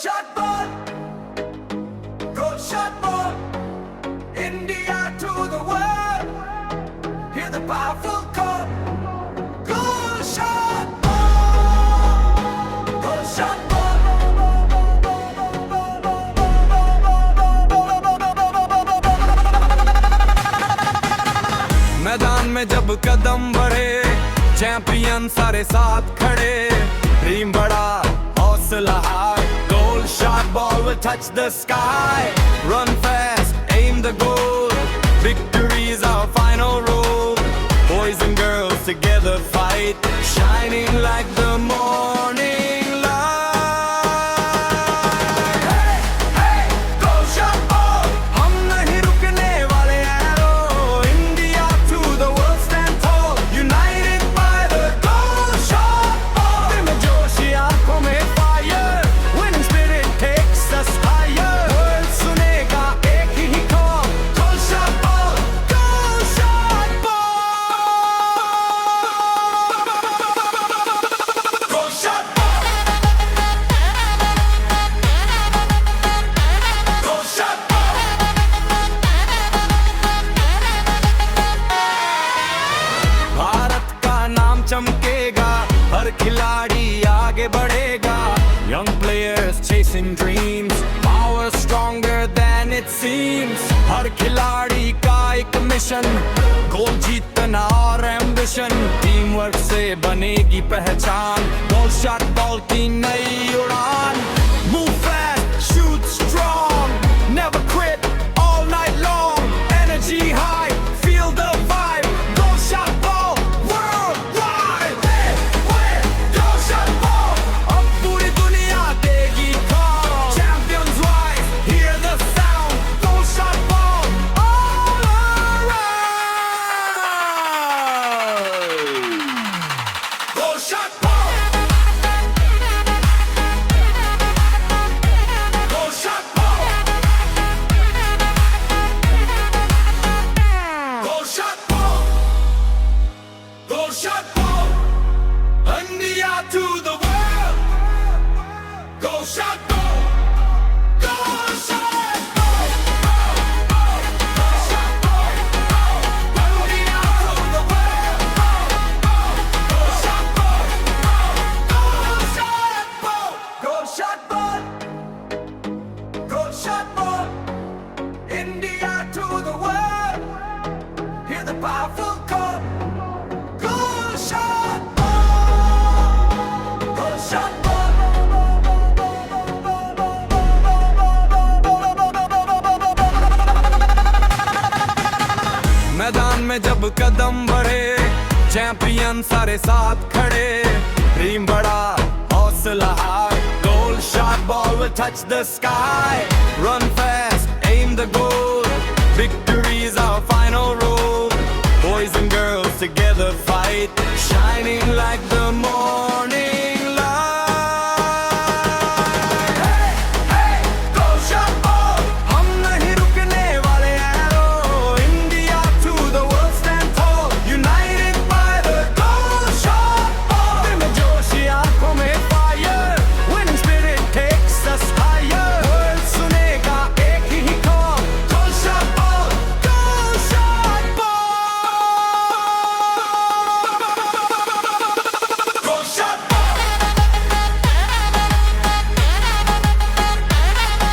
shot ball, goal shot ball, India to the world. Hear the powerful call, goal shot ball, goal shot ball. मैदान में जब कदम बढ़े, champion सारे साथ खड़े, ड्रीम बड़ा हौसला हाय, goal shot ball will touch the sky, run fast, aim the goal, victory is our final role, boys and girls together fight, shining like the morning light. Hey, hey, goal shot ball, हम नहीं रुकने वाले arrow, India to the world stand tall, united by the goal shot ball. दिल में जोश, आंखों में fire, winning spirit takes us higher. World सुनेगा एक ही call, goal shot ball, goal shot ball, goal shot ball, goal shot ball. Bharat का नाम चमकेगा, हर खिलाड़ी आगे बढ़ेगा, young players chasing dreams, power stronger than it seems. हर खिलाड़ी का एक मिशन, गोल जीतना और ambition, टीम वर्क से बनेगी पहचान, गोल शॉट बॉल की नई उड़ान. Move fast, shoot strong, never quit, all night long, energy high, feel the vibe, goal shot ball, worldwide. Hey, win, goal shot ball, अब पूरी दुनिया देगी call, champions rise, hear the sound, goal shot ball, all around. Goal shot ball, goal shot ball, goal shot ball, goal shot ball, India to the world, goal shot ball, goal shot ball, goal shot ball, India to the world, goal shot ball, goal shot ball, goal shot ball, goal shot ball, India to the world. Hear the powerful call, goal shot ball, goal shot ball. मैदान में जब कदम बढ़े, champion सारे साथ खड़े, dream बड़ा हौसला हाय, goal shot ball will touch the sky, run fast, aim the goal, victory is our final role, boys and girls together fight, shining like the morning light. Hey, hey, goal shot ball, हम नहीं रुकने वाले arrow, India to the world stand tall, united by the goal shot ball. दिल में जोश, आंखों में fire, winning spirit takes us higher. World सुनेगा एक ही call, goal shot ball, goal shot ball, goal shot ball,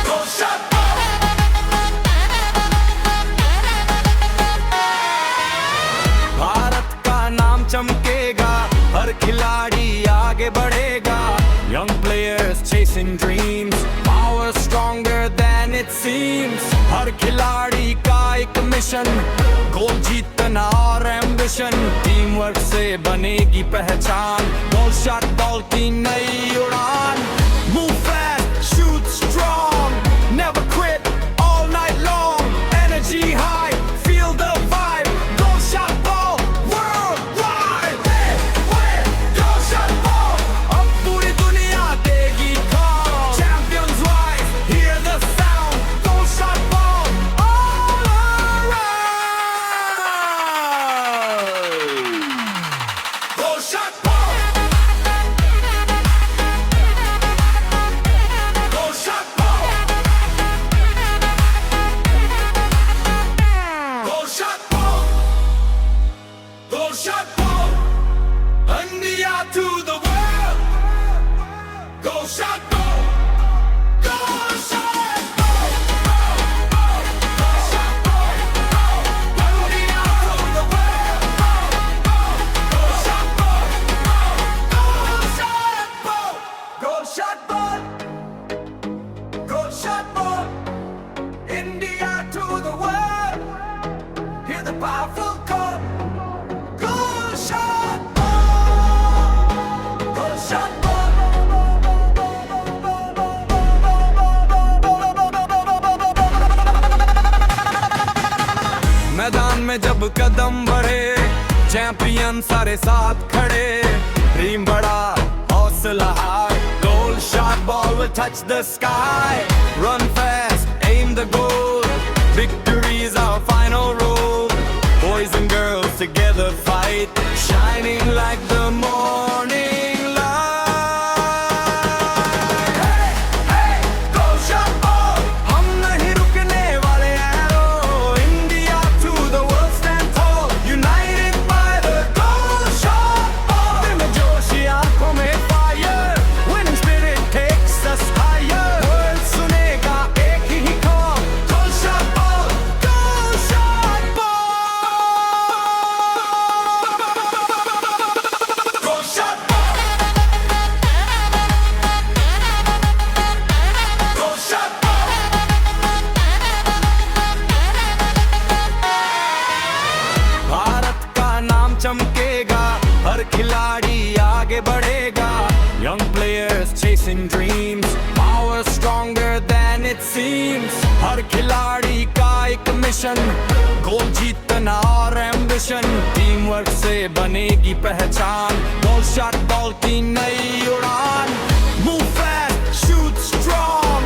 goal shot ball. Bharat का नाम चमकेगा, हर खिलाड़ी आगे बढ़ेगा, young players chasing dreams, power stronger than it seems. हर खिलाड़ी का एक मिशन, गोल जीतना और ambition, टीम वर्क से बनेगी पहचान, गोल शॉट बॉल की नई उड़ान. Move fast, shoot strong, never quit, all night long, energy high, feel the vibe, goal shot ball, worldwide. Hey, win, goal shot ball, अब पूरी दुनिया देगी call, champions rise, hear the sound, goal shot ball, all around. Goal shot ball, Go shot ball. Go shot ball. Go shot ball. India to the world. Go shot ball. Go shot ball. Go shot ball. Go shot ball. India to the world. Hear the powerful call. Go shot ball. Go shot ball. मैदान में जब कदम बढ़े champion सारे साथ खड़े dream बड़ा हौसला high goal shot ball will touch the sky run fast aim the goal victory is our final role boys and girls together fight shining like the morning light hey hey go shot ball हम नहीं रुकने वाले arrow India to the world stand tall united by the goal shot ball दिल में जोश आंखों में fire winning spirit takes us higher world सुनेगा एक ही call goal shot ball goal shot ball goal shot ball goal shot ball Bharat का नाम चमकेगा हर खिलाड़ी आगे बढ़ेगा young players chasing dreams power stronger than it seems हर खिलाड़ी का एक मिशन गोल जीतना और एम्बिशन टीम वर्क से बनेगी पहचान गोल शॉट बॉल की नई उड़ान move fast shoot strong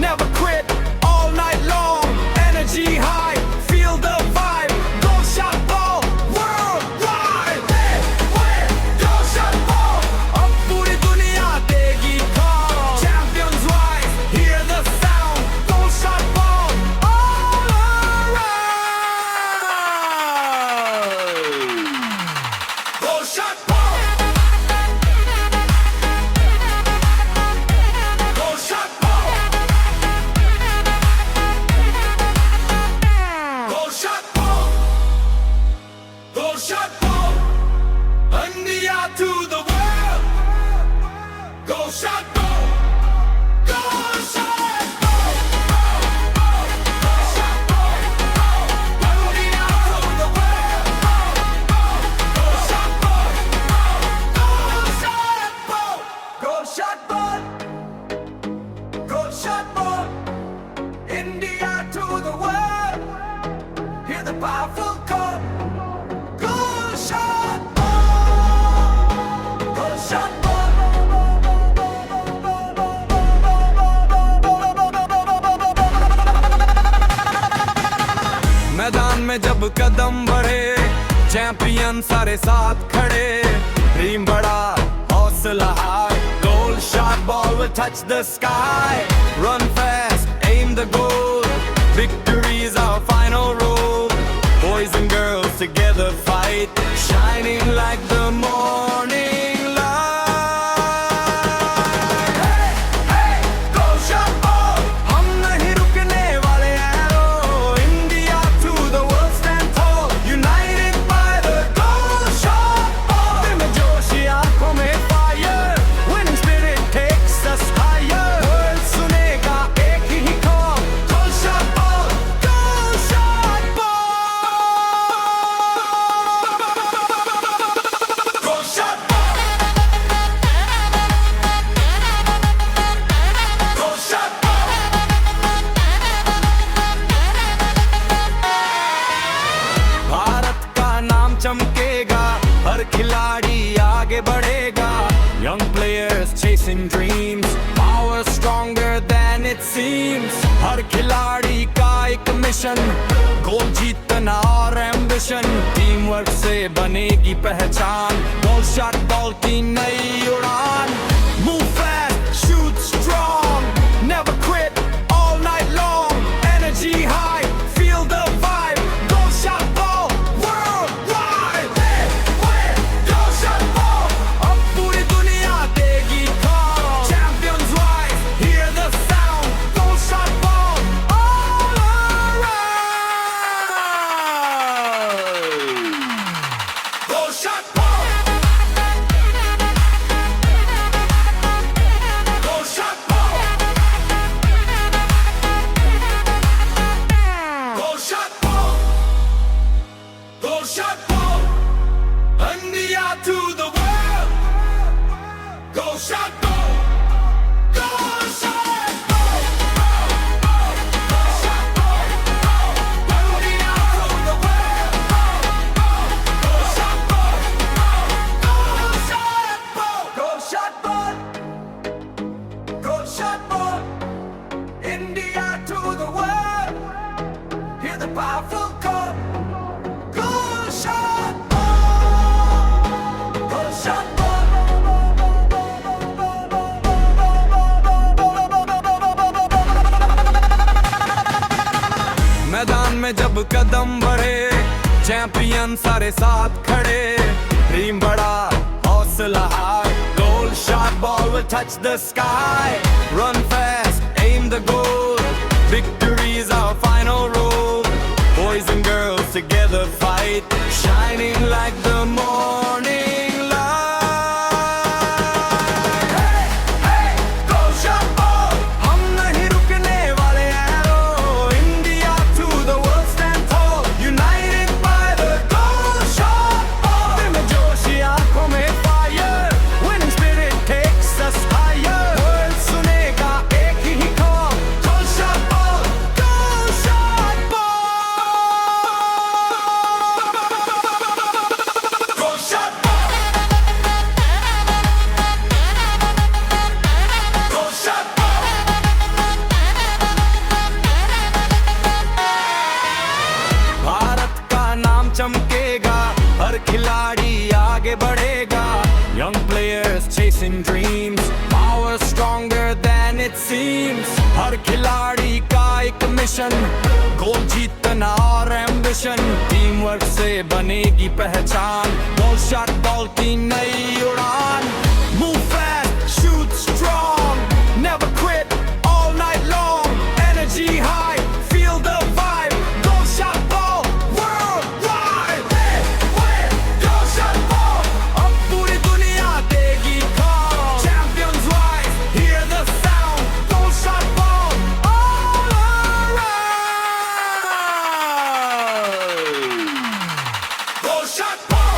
never quit all night long energy high feel the vibe goal shot ball worldwide hey hey goal shot ball अब पूरी दुनिया देगी call champions rise hear the sound goal shot ball all around goal shot ball goal shot ball goal shot ball goal shot ball India to the world goal shot ball goal shot ball goal shot ball India to the world goal shot ball goal shot ball goal shot ball goal shot ball India to the world hear the powerful call goal shot ball goal shot मैदान में जब कदम बढ़े champion सारे साथ खड़े dream बड़ा हौसला high goal shot ball will touch the sky run fast aim the goal victory is our final role boys and girls together fight shining like the morning light hey hey goal shot ball हम नहीं रुकने वाले arrow India to the world stand tall united by the goal shot ball दिल में जोश आंखों में fire winning spirit takes us higher world सुनेगा एक ही call goal shot ball goal shot ball goal shot ball goal shot ball Bharat का नाम चमकेगा हर खिलाड़ी आगे बढ़ेगा young players chasing dreams power stronger than it seems हर खिलाड़ी का एक मिशन गोल जीतना और एम्बिशन टीम वर्क से बनेगी पहचान गोल शॉट बॉल की नई उड़ान move fast shoot strong never quit all night long energy high feel the vibe goal shot ball worldwide hey hey goal shot ball अब पूरी दुनिया देगी call champions में जब कदम बढ़े, चैंपियन सारे साथ खड़े, ड्रीम बड़ा हौसला हाय, goal shot ball will touch the sky, run fast, aim the goal, victory is our final role, boys and girls together fight, shining like the morning light. Hey, hey, goal shot ball, हम नहीं रुकने वाले arrow, India to the world stand tall, united by the goal shot ball. दिल में जोश, आंखों में fire, winning spirit takes us higher. World सुनेगा एक ही call, goal shot ball, goal shot ball. Goal shot ball. Goal shot ball. Bharat का नाम चमकेगा, हर खिलाड़ी आगे बढ़ेगा, young players chasing dreams, power stronger than it seems, हर खिलाड़ी का एक मिशन, गोल जीतना और एम्बिशन, टीम वर्क से बनेगी पहचान, गोल शॉट बॉल की नई उड़ान, move fast, shoot strong, never quit, all night long, energy high, feel the vibe, goal shot ball, worldwide. Hey, hey, goal shot ball, अब पूरी दुनिया देगी call, champions rise, hear the sound, goal shot ball, all around. Goal shot ball.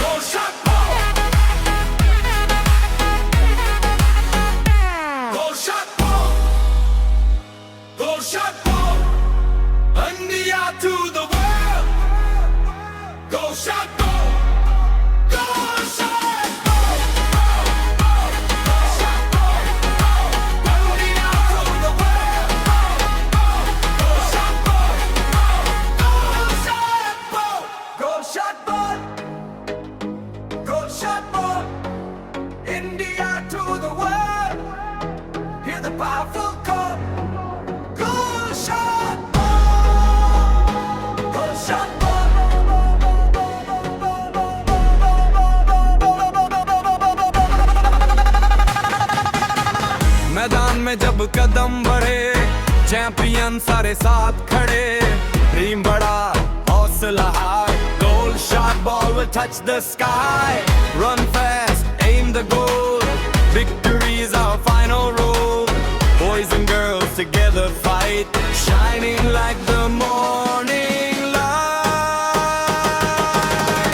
Goal shot ball. Goal shot ball. Goal shot ball. India to the world. Goal shot ball. Goal shot ball. Goal shot ball. India to the world. Goal shot ball. Goal shot ball. Goal shot ball. Goal shot ball. India to the world. Hear the powerful call. Goal shot ball. Goal shot ball. मैदान में जब कदम बढ़े, champion सारे साथ खड़े, dream बड़ा हौसला हाय, goal shot ball will touch the sky, run fast, aim the goal, victory is our final role, boys and girls together fight, shining like the morning light.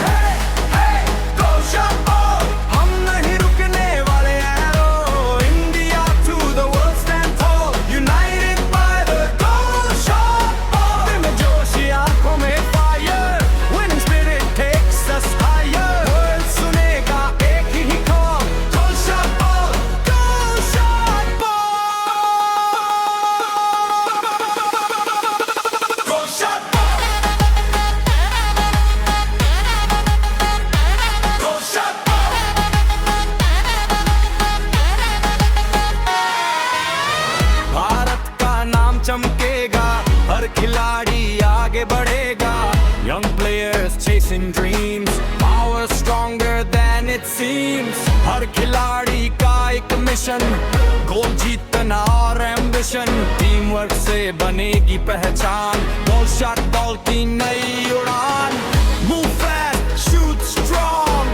Hey, hey, goal shot ball, हम नहीं रुकने वाले arrow, India to the world stand tall, united by the goal shot ball. दिल में जोश, आंखों में fire, winning spirit takes us higher. World सुनेगा एक ही call, goal shot ball, goal shot ball. Goal shot ball. Goal shot ball. Bharat का नाम चमकेगा, हर खिलाड़ी आगे बढ़ेगा, young players chasing dreams, power stronger than it seems, हर खिलाड़ी का एक मिशन, गोल जीतना और एम्बिशन, टीम वर्क से बनेगी पहचान, गोल शॉट बॉल की नई उड़ान, move fast, shoot strong,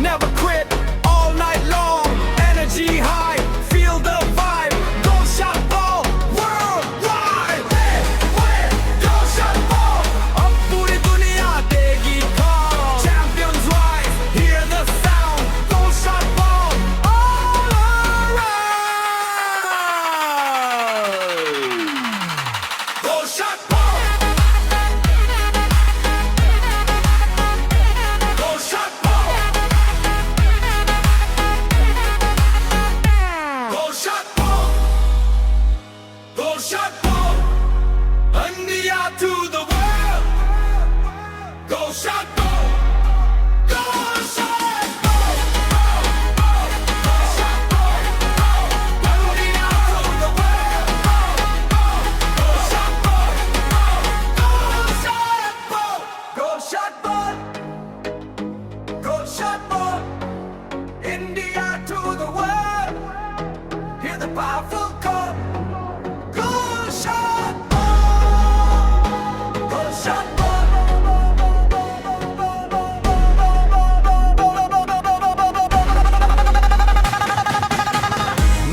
never quit, all night long, energy high, feel the vibe, goal shot ball, worldwide. Hey, hey, goal shot ball, अब पूरी दुनिया देगी call, champions rise, hear the sound, goal shot ball, all around. Goal shot ball. Goal shot ball. powerful call. Goal shot ball. Goal shot ball.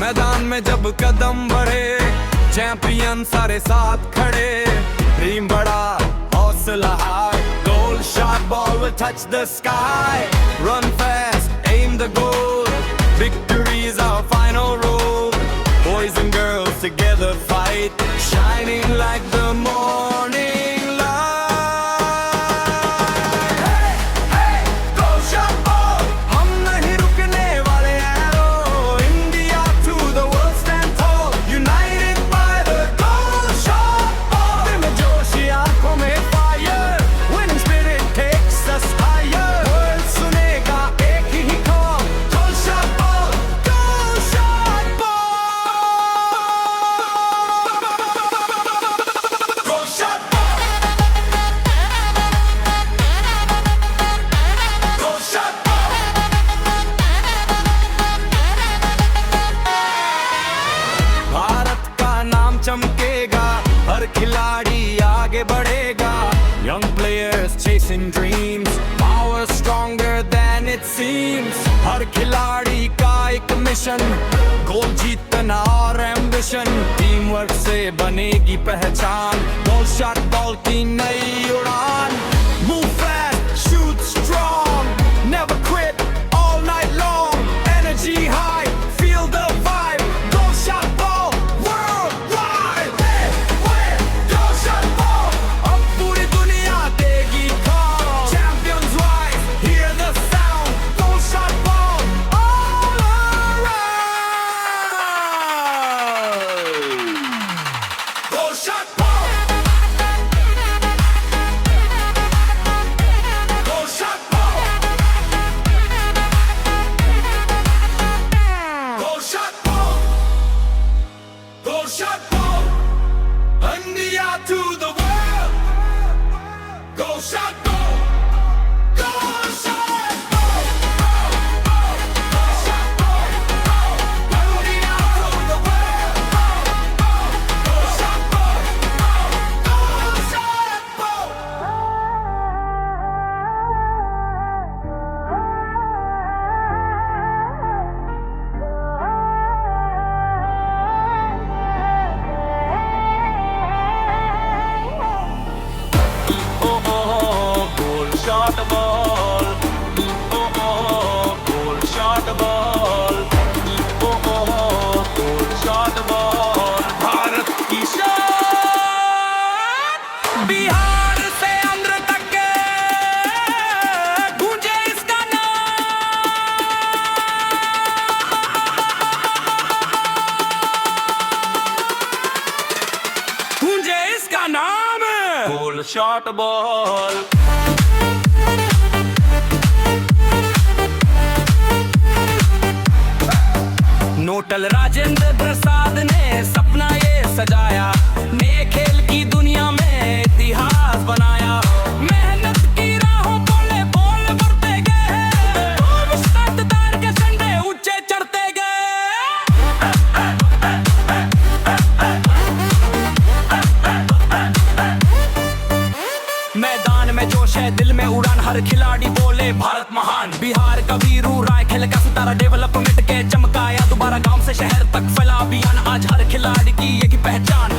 मैदान में जब कदम बढ़े, champion सारे साथ खड़े, टीम बड़ा हौसला हाय. Goal shot ball will touch the sky. Run fast, aim the goal. Victory is our final role. Boys and girls together fight, shining like the morning light. Hey, hey, goal shot ball. हम नहीं रुकने वाले arrow. India to the world stand tall. United by the goal shot ball. दिल में जोश, आंखों में fire. Winning spirit takes us higher. World सुनेगा एक ही call. Goal shot ball. Goal shot ball. Goal shot ball. Goal shot ball. Bharat का नाम चमकेगा, हर खिलाड़ी आगे बढ़ेगा. Young players chasing dreams, power stronger than it seems. हर खिलाड़ी का एक मिशन, गोल जीतना और एम्बिशन. टीम वर्क से बनेगी पहचान, गोल शॉट बॉल की नई उड़ान. Move fast, shoot strong, never quit, all night long. Energy high, feel the vibe. Goal shot ball, worldwide. Hey, hey, goal shot ball. अब पूरी दुनिया देगी call. Champions rise, hear the sound. Goal shot ball, all around. Goal shot ball. Goal shot ball. Goal shot ball. Goal shot ball. India to the world. Goal shot ball. Goal shot ball. Goal shot ball. India to the world. Goal shot ball. Goal shot ball. Goal shot ball. Goal shot ball. Goal shot ball. Bharat की शान. बिहार से आंध्र तक के गूंजे इसका नाम. गूंजे इसका नाम. गोल शॉट बॉल. नोटल राजेंद्र प्रसाद ने सपना ये सजाया, नए खेल की दुनिया में इतिहास बनाया. मेहनत की राहों बोले बोल बढ़ते गए, सात तार के संडे ऊंचे चढ़ते गए. मैदान में जोश है, दिल में उड़ान, हर खिलाड़ी बोले भारत महान. बिहार का वीरू राय खेल का सितारा, डेवलपमेंट के चमकाया दोबारा. गांव से शहर तक फैला अभियान, आज हर खिलाड़ी की एक ही पहचान.